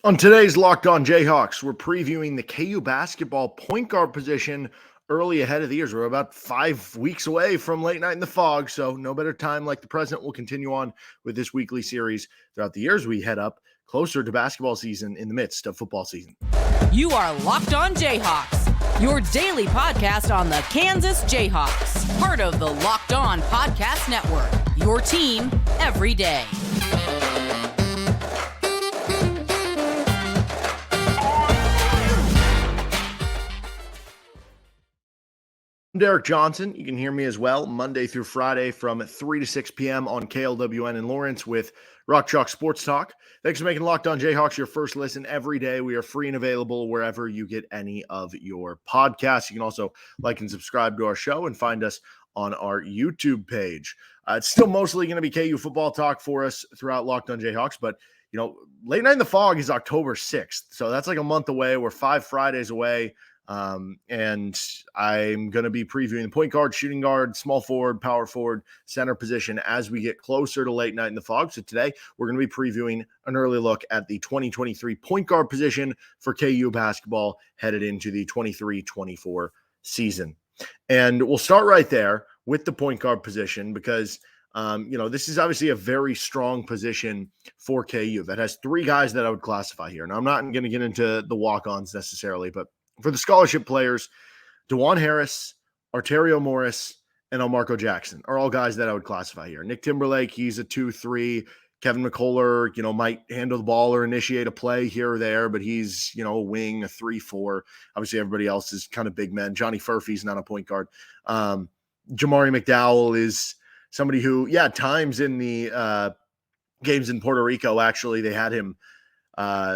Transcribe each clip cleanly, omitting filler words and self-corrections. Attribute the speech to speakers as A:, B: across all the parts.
A: On today's Locked On Jayhawks, we're previewing the KU basketball point guard position early ahead of the years. We're about 5 weeks away from late night in the fog, so no better time like the present. We'll continue on with this weekly series throughout the years we head up closer to basketball season in the midst of football season.
B: You are Locked On Jayhawks, your daily podcast on the Kansas Jayhawks, part of the Locked On Podcast Network, your team every day.
A: I'm Derek Johnson. You can hear me as well Monday through Friday from 3 to 6 p.m. on KLWN in Lawrence with Rock Chalk Sports Talk. Thanks for making Locked On Jayhawks your first listen every day. We are free and available wherever you get any of your podcasts. You can also like and subscribe to our show and find us on our YouTube page. It's still mostly going to be KU football talk for us throughout Locked On Jayhawks, but late night in the fog is October 6th. So that's like a month away. We're 5 Fridays away. And I'm going to be previewing the point guard, shooting guard, small forward, power forward, center position as we get closer to late night in the fog. So today we're going to be previewing an early look at the 2023 point guard position for KU basketball headed into the 23-24 season. And we'll start right there with the point guard position because this is obviously a very strong position for KU that has 3 guys that I would classify here. Now, I'm not going to get into the walk-ons necessarily, but for the scholarship players, Dajuan Harris, Arterio Morris, and Elmarko Jackson are all guys that I would classify here. Nick Timberlake, he's a 2-3. Kevin McCullough, might handle the ball or initiate a play here or there, but he's, a wing, a 3-4. Obviously, everybody else is kind of big men. Johnny Furphy's not a point guard. Jamari McDowell is somebody who, times in the games in Puerto Rico, actually, they had him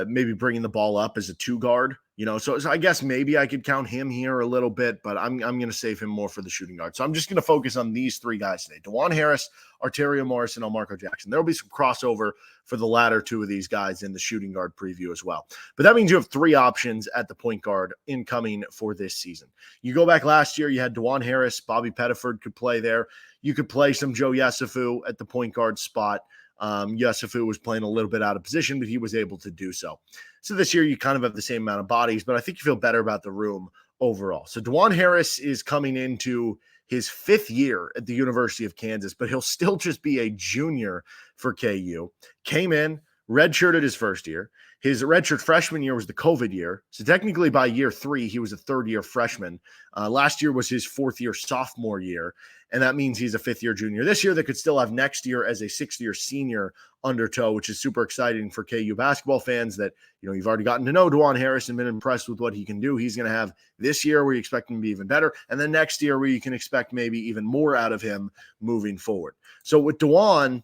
A: maybe bringing the ball up as a 2 guard. So I guess maybe I could count him here a little bit, but I'm going to save him more for the shooting guard. So I'm just going to focus on these 3 guys today: Dajuan Harris, Arterio Morris, and Elmarko Jackson. There will be some crossover for the latter 2 of these guys in the shooting guard preview as well. But that means you have 3 options at the point guard incoming for this season. You go back last year, you had Dajuan Harris, Bobby Pettiford could play there. You could play some Joe Yesufu at the point guard spot. Yesufu was playing a little bit out of position, but he was able to do so. So this year you kind of have the same amount of bodies, but I think you feel better about the room overall. So Dajuan Harris is coming into his 5th year at the University of Kansas, but he'll still just be a junior for KU. Came in, redshirted his first year. His redshirt freshman year was the COVID year. So technically by year 3, he was a 3rd-year freshman. Last year was his 4th-year sophomore year, and that means he's a 5th-year junior this year that could still have next year as a 6th-year senior under tow, which is super exciting for KU basketball fans that, you've already gotten to know Dajuan Harris and been impressed with what he can do. He's going to have this year where you expect him to be even better, and then next year where you can expect maybe even more out of him moving forward. So with Dajuan,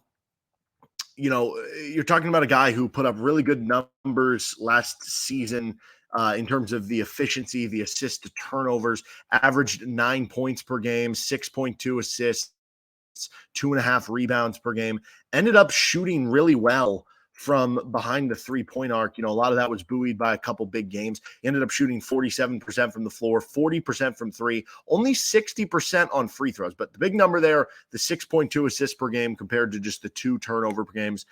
A: you're talking about a guy who put up really good numbers last season in terms of the efficiency, the assist to turnovers, averaged 9 points per game, 6.2 assists, 2.5 rebounds per game, ended up shooting really well from behind the 3-point arc. A lot of that was buoyed by a couple big games. He ended up shooting 47% from the floor, 40% from 3, only 60% on free throws. But the big number there, the 6.2 assists per game compared to just the 2 turnover per games.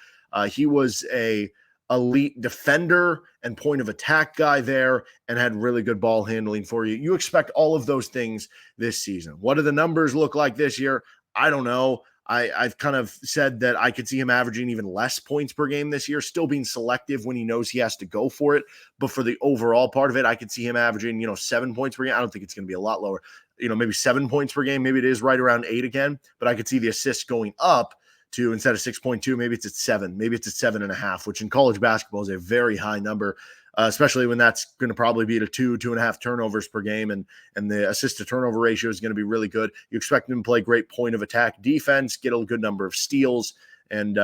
A: He was a elite defender and point of attack guy there and had really good ball handling for you. You expect all of those things this season. What do the numbers look like this year? I don't know. I've kind of said that I could see him averaging even less points per game this year, still being selective when he knows he has to go for it. But for the overall part of it, I could see him averaging, 7 points per game. I don't think it's going to be a lot lower, maybe 7 points per game. Maybe it is right around 8 again, but I could see the assists going up to, instead of 6.2, maybe it's at 7, maybe it's at 7.5, which in college basketball is a very high number. Especially when that's going to probably be to 2.5 turnovers per game, and the assist to turnover ratio is going to be really good. You expect him to play great point of attack defense, get a good number of steals, and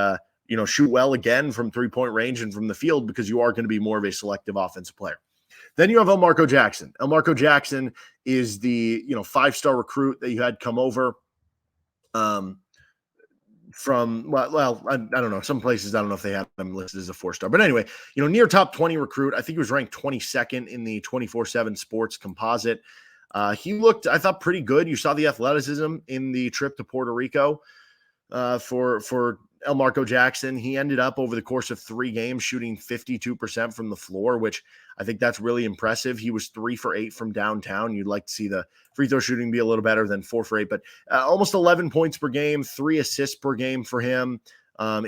A: shoot well again from 3-point range and from the field, because you are going to be more of a selective offensive player. Then you have Elmarko Jackson. Elmarko Jackson is the 5-star recruit that you had come over. From, I don't know, some places, I don't know if they have him listed as a 4-star, but anyway, near top 20 recruit. I think he was ranked 22nd in the 24/7 Sports composite. He looked, I thought, pretty good. You saw the athleticism in the trip to Puerto Rico for Elmarko Jackson, he ended up over the course of 3 games shooting 52% from the floor, which I think that's really impressive. He was 3 for 8 from downtown. You'd like to see the free throw shooting be a little better than 4 for 8, but almost 11 points per game, 3 assists per game for him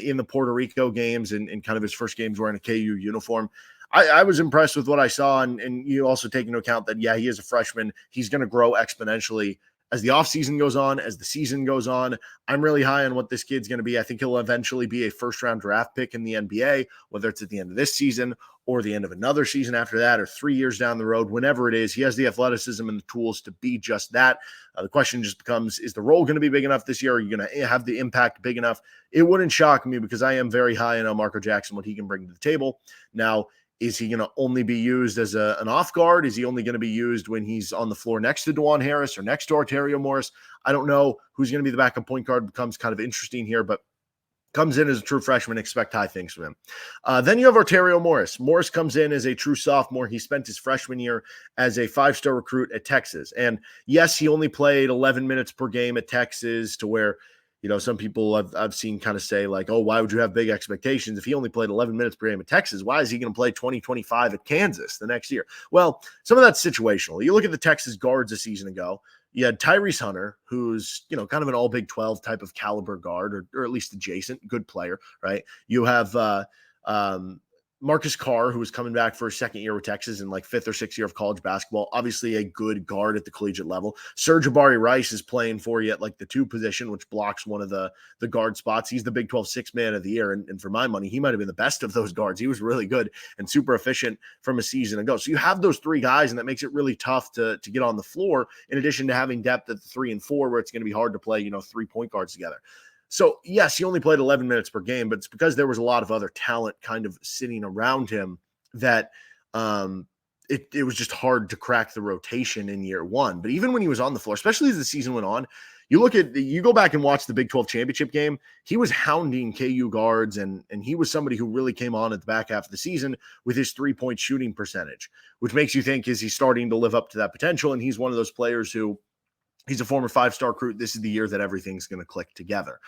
A: in the Puerto Rico games and kind of his first games wearing a KU uniform. I was impressed with what I saw, and you also take into account that, yeah, he is a freshman. He's going to grow exponentially as the offseason goes on, as the season goes on. I'm really high on what this kid's going to be. I think he'll eventually be a first-round draft pick in the NBA, whether it's at the end of this season or the end of another season after that or 3 years down the road, whenever it is. He has the athleticism and the tools to be just that. The question just becomes, is the role going to be big enough this year? Are you going to have the impact big enough? It wouldn't shock me because I am very high on Elmarko Jackson, what he can bring to the table. Now, is he going to only be used as an off guard? Is he only going to be used when he's on the floor next to Dajuan Harris or next to Arterio Morris? I don't know who's going to be the backup point guard. Becomes kind of interesting here, but comes in as a true freshman. Expect high things from him. Then you have Arterio Morris. Morris comes in as a true sophomore. He spent his freshman year as a 5-star recruit at Texas. And yes, he only played 11 minutes per game at Texas, to where, you know, some people I've seen kind of say like, oh, why would you have big expectations? If he only played 11 minutes per game at Texas, why is he going to play 20-25 at Kansas the next year? Well, some of that's situational. You look at the Texas guards a season ago. You had Tyrese Hunter, who's, you know, kind of an all Big 12 type of caliber guard, or at least adjacent, good player, right? You have Marcus Carr, who was coming back for his second year with Texas in like 5th or 6th year of college basketball, obviously a good guard at the collegiate level. Serge Jabari Rice is playing for you at like the 2 position, which blocks one of the guard spots. He's the Big 12 6th man of the year. And for my money, he might've been the best of those guards. He was really good and super efficient from a season ago. So you have those 3 guys, and that makes it really tough to get on the floor, in addition to having depth at the 3 and 4, where it's going to be hard to play, 3 point guards together. So, yes, he only played 11 minutes per game, but it's because there was a lot of other talent kind of sitting around him that it was just hard to crack the rotation in year 1. But even when he was on the floor, especially as the season went on, you go back and watch the Big 12 championship game, he was hounding KU guards, and he was somebody who really came on at the back half of the season with his 3-point shooting percentage, which makes you think, is he starting to live up to that potential? And he's one of those players who, he's a former 5-star recruit. This is the year that everything's going to click together.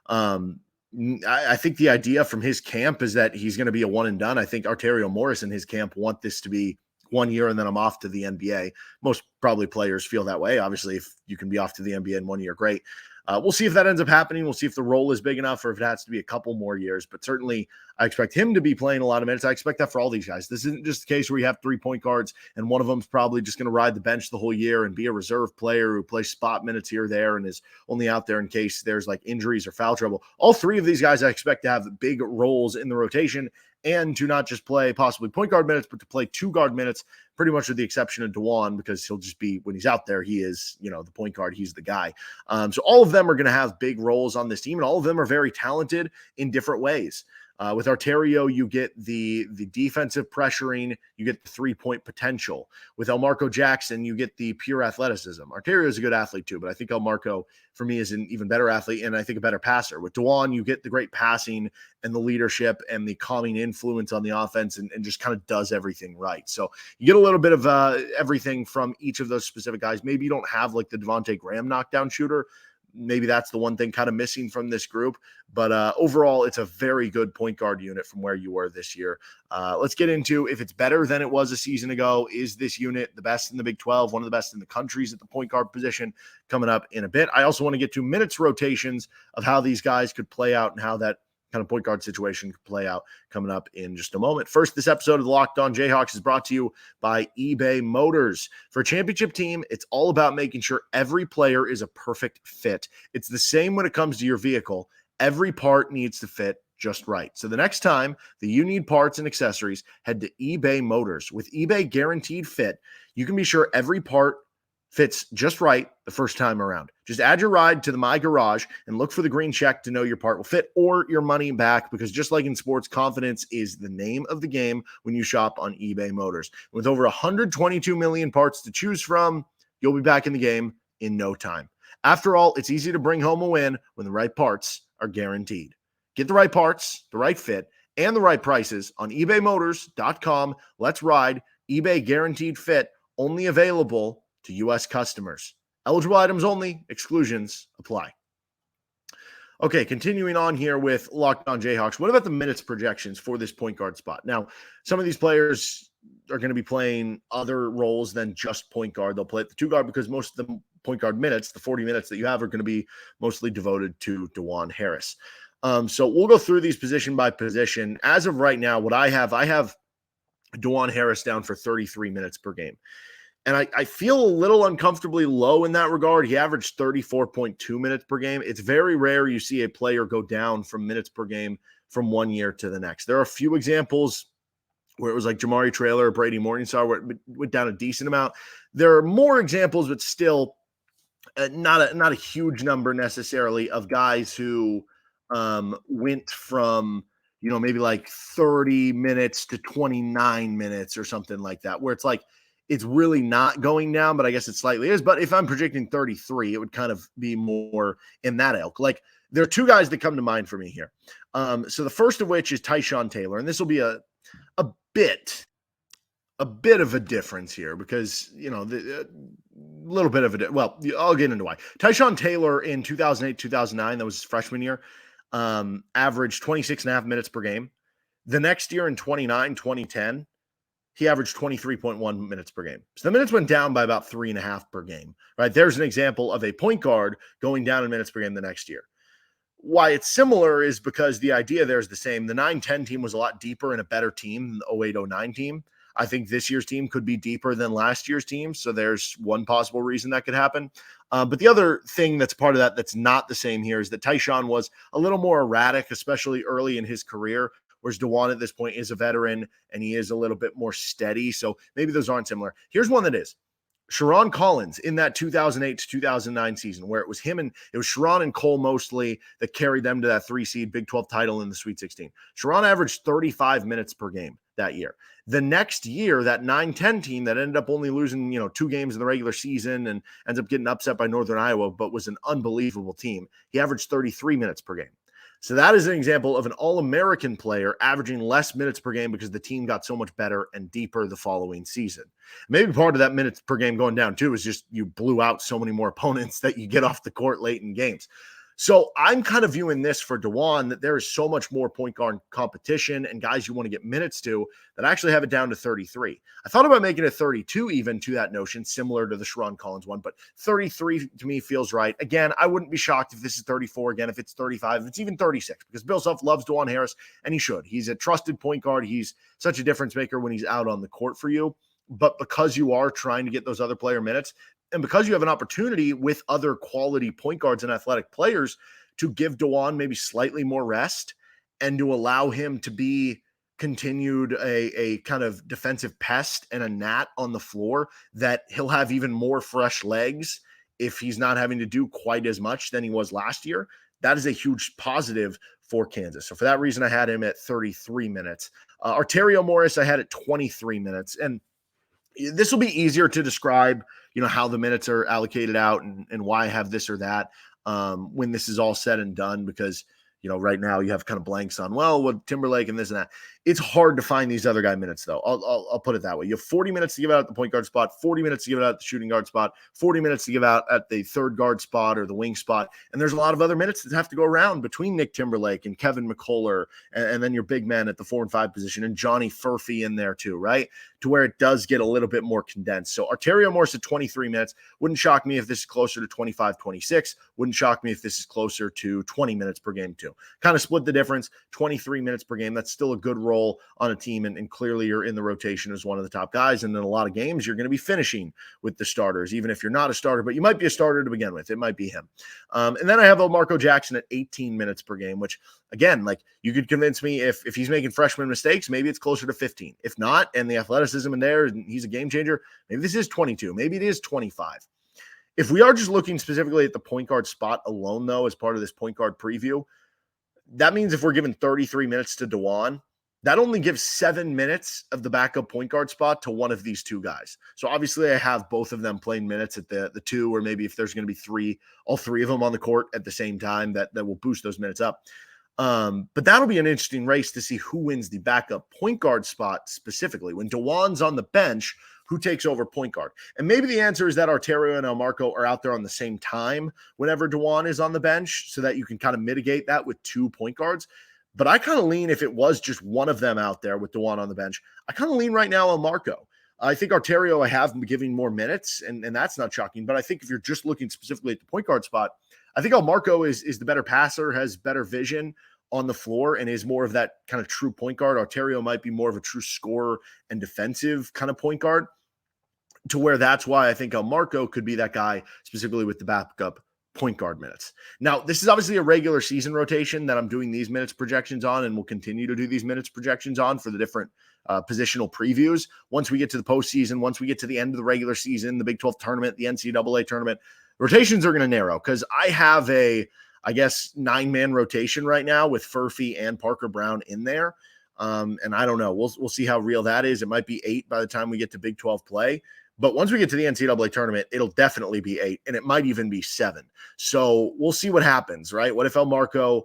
A: I think the idea from his camp is that he's going to be a one and done. I think Arterio Morris and his camp want this to be 1 year and then I'm off to the NBA. Most probably players feel that way. Obviously, if you can be off to the NBA in 1 year, great. We'll see if that ends up happening. We'll see if the role is big enough or if it has to be a couple more years. But certainly, I expect him to be playing a lot of minutes. I expect that for all these guys. This isn't just the case where you have 3 point guards and one of them's probably just going to ride the bench the whole year and be a reserve player who plays spot minutes here or there and is only out there in case there's like injuries or foul trouble. All 3 of these guys I expect to have big roles in the rotation, and to not just play possibly point guard minutes, but to play 2 guard minutes, pretty much with the exception of Dajuan, because he'll just be, when he's out there, he is, the point guard. He's the guy. So all of them are going to have big roles on this team, and all of them are very talented in different ways. With Arterio, you get the defensive pressuring, you get the 3-point potential. With Elmarko Jackson, you get the pure athleticism. Arterio is a good athlete too, but I think Elmarko, for me, is an even better athlete and I think a better passer. With Dajuan, you get the great passing and the leadership and the calming influence on the offense, and just kind of does everything right. So you get a little bit of everything from each of those specific guys. Maybe you don't have like the Devontae Graham knockdown shooter. Maybe that's the one thing kind of missing from this group. But overall, it's a very good point guard unit from where you were this year. Let's get into if it's better than it was a season ago. Is this unit the best in the Big 12, one of the best in the countries at the point guard position? Coming up in a bit. I also want to get to minutes rotations of how these guys could play out and how that kind of point guard situation could play out coming up in just a moment. First, this episode of the Locked On Jayhawks is brought to you by eBay Motors. For a championship team, it's all about making sure every player is a perfect fit. It's the same when it comes to your vehicle. Every part needs to fit just right. So the next time that you need parts and accessories, head to eBay Motors. With eBay Guaranteed Fit, you can be sure every part fits just right the first time around. Just add your ride to the My Garage and look for the green check to know your part will fit or your money back, because just like in sports, confidence is the name of the game when you shop on eBay Motors. With over 122 million parts to choose from, you'll be back in the game in no time. After all, it's easy to bring home a win when the right parts are guaranteed. Get the right parts, the right fit, and the right prices on ebaymotors.com. Let's ride. eBay Guaranteed Fit, only available to U.S. customers. Eligible items only. Exclusions apply. Okay, continuing on here with Locked On Jayhawks. What about the minutes projections for this point guard spot? Now, some of these players are going to be playing other roles than just point guard. They'll play at the two guard because most of the point guard minutes, the 40 minutes that you have, are going to be mostly devoted to Dajuan Harris. So we'll go through these position by position. As of right now, what I have Dajuan Harris down for 33 minutes per game. And I feel a little uncomfortably low in that regard. He averaged 34.2 minutes per game. It's very rare you see a player go down from minutes per game from one year to the next. There are a few examples where it was like Jamari Traylor or Brady Morningstar, where it went down a decent amount. There are more examples, but still not a huge number necessarily of guys who went from, maybe like 30 minutes to 29 minutes or something like that, where it's like, it's really not going down, but I guess it slightly is. But if I'm projecting 33, it would kind of be more in that ilk. Like, there are two guys that come to mind for me here. So the first of which is Dajuan Taylor, and this will be a bit of a difference here because, a little bit of a, well, I'll get into why. Dajuan Taylor in 2008, 2009, that was his freshman year, averaged 26.5 minutes per game. The next year in 2010, he averaged 23.1 minutes per game. So the minutes went down by about 3.5 per game, right? There's an example of a point guard going down in minutes per game the next year. Why it's similar is because the idea there is the same. The 9-10 team was a lot deeper and a better team than the 08-09 team. I think this year's team could be deeper than last year's team. So there's one possible reason that could happen. But the other thing that's part of that that's not the same here is that Dajuan was a little more erratic, especially early in his career, whereas Dajuan at this point is a veteran and he is a little bit more steady. So maybe those aren't similar. Here's one that is. Sherron Collins in that 2008 to 2009 season, where it was Sherron and Cole mostly that carried them to that 3-seed Big 12 title in the Sweet 16. Sherron averaged 35 minutes per game that year. The next year, that 9-10 team that ended up only losing, 2 games in the regular season and ends up getting upset by Northern Iowa, but was an unbelievable team. He averaged 33 minutes per game. So that is an example of an All-American player averaging less minutes per game because the team got so much better and deeper the following season. Maybe part of that minutes per game going down too is just you blew out so many more opponents that you get off the court late in games. So I'm kind of viewing this for Dajuan that there is so much more point guard competition and guys you want to get minutes to that I actually have it down to 33. I thought about making it 32 even to that notion, similar to the Sherron Collins one, but 33 to me feels right. Again, I wouldn't be shocked if this is 34 again, if it's 35, if it's even 36, because Bill Self loves Dajuan Harris, and he should. He's a trusted point guard. He's such a difference maker when he's out on the court for you. But because you are trying to get those other player minutes, and because you have an opportunity with other quality point guards and athletic players to give Dajuan maybe slightly more rest and to allow him to be continued a kind of defensive pest and a gnat on the floor, that he'll have even more fresh legs if he's not having to do quite as much than he was last year. That is a huge positive for Kansas. So for that reason, I had him at 33 minutes. Arterio Morris, I had at 23 minutes. And this will be easier to describe, how the minutes are allocated out and why I have this or that when this is all said and done, because, right now you have kind of blanks on, what Timberlake and this and that. It's hard to find these other guy minutes, though. I'll put it that way. You have 40 minutes to give out at the point guard spot, 40 minutes to give out at the shooting guard spot, 40 minutes to give out at the third guard spot or the wing spot. And there's a lot of other minutes that have to go around between Nick Timberlake and Kevin McCullough and then your big man at the 4 and 5 position and Johnny Furphy in there too, right? To where it does get a little bit more condensed. So Arterio Morris at 23 minutes. Wouldn't shock me if this is closer to 25, 26. Wouldn't shock me if this is closer to 20 minutes per game too. Kind of split the difference, 23 minutes per game. That's still a good role on a team, and clearly you're in the rotation as one of the top guys, and in a lot of games you're going to be finishing with the starters, even if you're not a starter, but you might be a starter to begin with. It might be him. And then I have Elmarko Jackson at 18 minutes per game, which again, like, you could convince me if he's making freshman mistakes, maybe it's closer to 15. If not, and the athleticism in there, and he's a game changer, maybe this is 22, maybe it is 25. If we are just looking specifically at the point guard spot alone, though, as part of this point guard preview, that means if we're giving 33 minutes to Dajuan, that only gives 7 minutes of the backup point guard spot to one of these two guys. So obviously I have both of them playing minutes at the 2, or maybe if there's going to be all three of them on the court at the same time, that will boost those minutes up. But that'll be an interesting race to see who wins the backup point guard spot specifically. When Dajuan's on the bench, who takes over point guard? And maybe the answer is that Arterio and Elmarko are out there on the same time whenever Dajuan is on the bench, so that you can kind of mitigate that with 2 point guards. But I kind of lean, if it was just one of them out there with Dajuan on the bench, I kind of lean right now on Elmarko. I think Arterio, I have giving more minutes, and that's not shocking. But I think if you're just looking specifically at the point guard spot, I think Elmarko is the better passer, has better vision on the floor, and is more of that kind of true point guard. Arterio might be more of a true scorer and defensive kind of point guard, to where that's why I think Elmarko could be that guy specifically with the backup point guard minutes. Now, this is obviously a regular season rotation that I'm doing these minutes projections on, and will continue to do these minutes projections on for the different positional previews. Once we get to the postseason, once we get to the end of the regular season, the Big 12 tournament, the NCAA tournament, rotations are going to narrow, because I have a, I guess, 9-man rotation right now with Furphy and Parker Brown in there. And I don't know. We'll see how real that is. It might be 8 by the time we get to Big 12 play. But once we get to the NCAA tournament, it'll definitely be 8, and it might even be 7. So we'll see what happens, right? What if Elmarko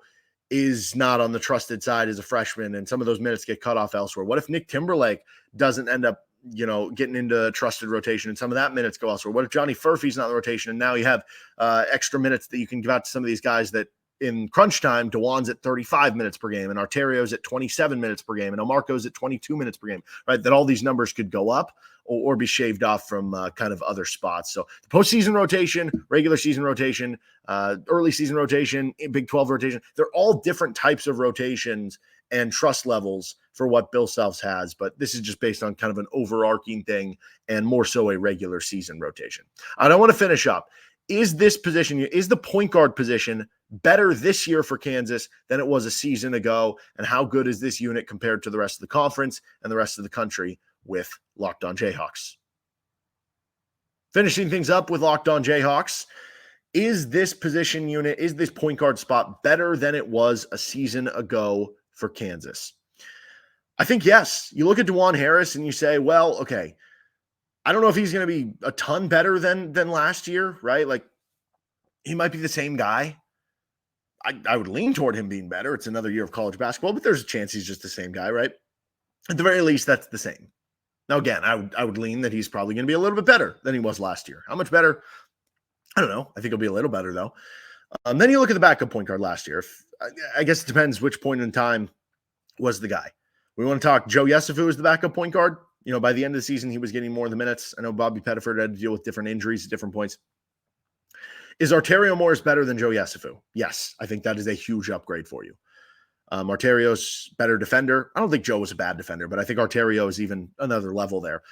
A: is not on the trusted side as a freshman and some of those minutes get cut off elsewhere? What if Nick Timberlake doesn't end up, getting into trusted rotation and some of that minutes go elsewhere? What if Johnny Furphy's not in the rotation and now you have extra minutes that you can give out to some of these guys that in crunch time, Dajuan's at 35 minutes per game and Arterio's at 27 minutes per game and Elmarko's at 22 minutes per game, right? That all these numbers could go up or be shaved off from kind of other spots. So the postseason rotation, regular season rotation, early season rotation, Big 12 rotation, they're all different types of rotations and trust levels for what Bill Selfs has. But this is just based on kind of an overarching thing and more so a regular season rotation. And I want to finish up. Is the point guard position better this year for Kansas than it was a season ago? And how good is this unit compared to the rest of the conference and the rest of the country with Locked On Jayhawks? Finishing things up with Locked On Jayhawks, is this position unit, is this point guard spot better than it was a season ago for Kansas? I think yes. You look at Dajuan Harris and you say, well, okay, I don't know if he's going to be a ton better than last year, right? Like, he might be the same guy. I would lean toward him being better. It's another year of college basketball, but there's a chance he's just the same guy, right? At the very least, that's the same. Now, again, I would lean that he's probably going to be a little bit better than he was last year. How much better? I don't know. I think he'll be a little better, though. Then you look at the backup point guard last year. I guess it depends which point in time was the guy. We want to talk Joe Yesufu as the backup point guard. By the end of the season, he was getting more of the minutes. I know Bobby Pettiford had to deal with different injuries at different points. Is Arterio Morris better than Joe Yesufu? Yes, I think that is a huge upgrade for you. Arterio's better defender. I don't think Joe was a bad defender, but I think Arterio is even another level there.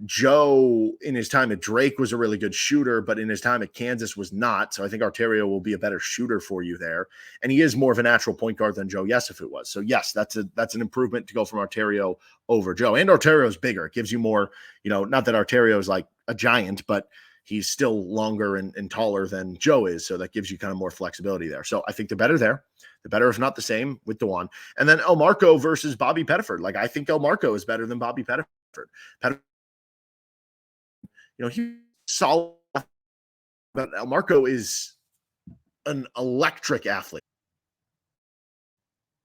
A: Joe, in his time at Drake, was a really good shooter, but in his time at Kansas was not. So I think Arterio will be a better shooter for you there. And he is more of a natural point guard than Joe Yesufu was. So yes, that's an improvement to go from Arterio over Joe. And Arterio's bigger. It gives you more, not that Arterio is like a giant, but he's still longer and taller than Joe is. So that gives you kind of more flexibility there. So I think they're better there. They're better, if not the same, with Dajuan. And then Elmarko versus Bobby Pettiford. Like, I think Elmarko is better than Bobby Pettiford. He's solid, but Elmarko is an electric athlete.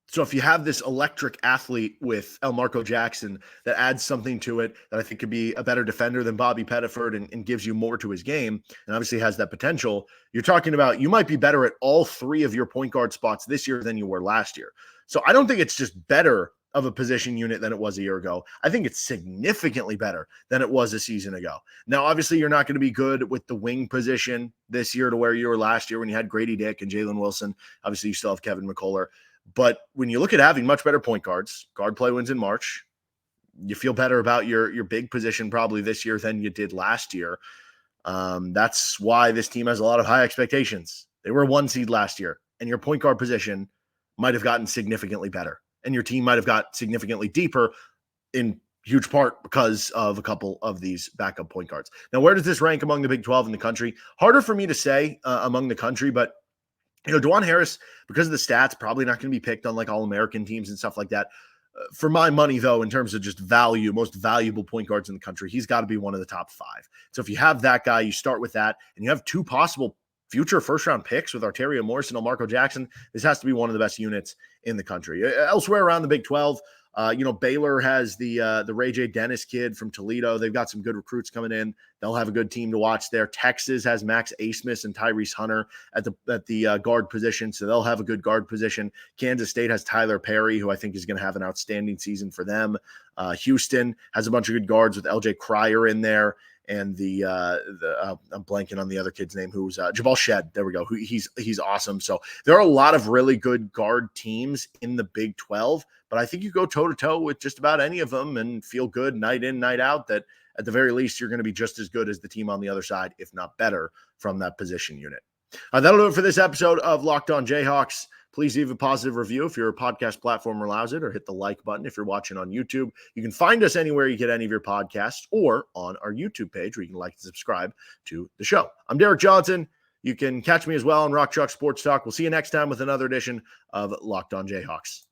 A: So if you have this electric athlete with Elmarko Jackson, that adds something to it that I think could be a better defender than Bobby Pettiford and gives you more to his game, and obviously has that potential. You're talking about you might be better at all 3 of your point guard spots this year than you were last year. So I don't think it's just better of a position unit than it was a year ago. I think it's significantly better than it was a season ago. Now, obviously, you're not going to be good with the wing position this year to where you were last year when you had Grady Dick and Jalen Wilson. Obviously, you still have Kevin McCullough. But when you look at having much better point guards, guard play wins in March. You feel better about your big position probably this year than you did last year. That's why this team has a lot of high expectations. They were 1 seed last year, and your point guard position might have gotten significantly better. And your team might have got significantly deeper in huge part because of a couple of these backup point guards. Now, where does this rank among the Big 12 in the country? Harder for me to say among the country, but Dajuan Harris, because of the stats, probably not going to be picked on like All-American teams and stuff like that. For my money, though, in terms of just value, most valuable point guards in the country, he's got to be one of the top 5. So if you have that guy, you start with that, and you have 2 possible future first-round picks with Arterio Morris and Elmarko Jackson, this has to be one of the best units in the country. Elsewhere around the Big 12, Baylor has the Ray J. Dennis kid from Toledo. They've got some good recruits coming in. They'll have a good team to watch there. Texas has Max Asmus and Tyrese Hunter at the guard position, so they'll have a good guard position. Kansas State has Tyler Perry, who I think is going to have an outstanding season for them. Houston has a bunch of good guards with LJ Cryer in there. And I'm blanking on the other kid's name, who's Jabal Shed. There we go. He's awesome. So there are a lot of really good guard teams in the Big 12, but I think you go toe to toe with just about any of them and feel good night in, night out that at the very least you're going to be just as good as the team on the other side, if not better, from that position unit. That'll do it for this episode of Locked On Jayhawks. Please leave a positive review if your podcast platform allows it, or hit the like button if you're watching on YouTube. You can find us anywhere you get any of your podcasts, or on our YouTube page where you can like and subscribe to the show. I'm Derek Johnson. You can catch me as well on Rock Chalk Sports Talk. We'll see you next time with another edition of Locked On Jayhawks.